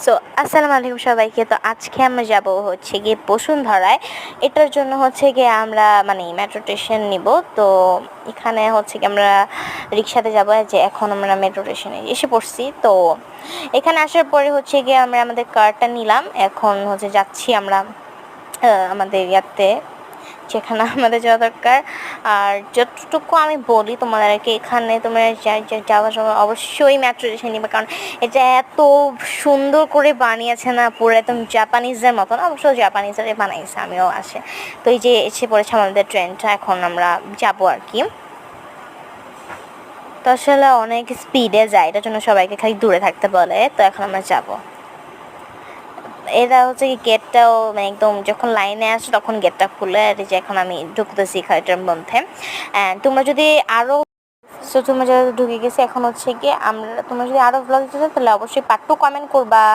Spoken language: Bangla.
সো আসসালামু আলাইকুম সবাইকে। তো আজকে আমরা যাব হচ্ছে গিয়ে বসুন্ধরায়। এটার জন্য হচ্ছে গিয়ে আমরা মানে মেট্রো স্টেশন নিব। তো এখানে হচ্ছে গিয়ে আমরা রিক্সাতে যাব, যে এখন আমরা মেট্রো স্টেশনে এসে পড়ছি। তো এখানে আসার পরে হচ্ছে গিয়ে আমরা আমাদের কারটা নিলাম, এখন হচ্ছে যাচ্ছি আমরা আমাদের ইয়াতে যেখানে আমাদের যাওয়া দরকার। আর যতটুকু আমি বলি তোমাদেরকে, এখানে তোমরা যাওয়ার সময় অবশ্যই মেট্রো স্টেশন নিবে, কারণ এটা এত সুন্দর করে বানিয়েছে না, পুরো একদম জাপানিজদের মতন। অবশ্য জাপানিজরাই বানাইছে, আমিও আসে। তো এই যে এসে পড়েছে আমাদের ট্রেনটা, এখন আমরা যাবো আর কি। তো আসলে অনেক স্পিডে যায়, এটার জন্য সবাইকে খালি দূরে থাকতে বলে। তো এখন আমরা যাবো। এটা হচ্ছে কি গেটটাও মানে একদম যখন লাইনে আসে তখন গেটটা খুলে, আর এই যে এখন আমি ঢুকতেছি এটার মধ্যে। তোমরা যদি আরও তোমরা যারা ঢুকে গেছে, এখন হচ্ছে কি তোমরা যদি আরও ব্লগ দিতে চাও তাহলে অবশ্যই পার্ট 2 কমেন্ট করবা।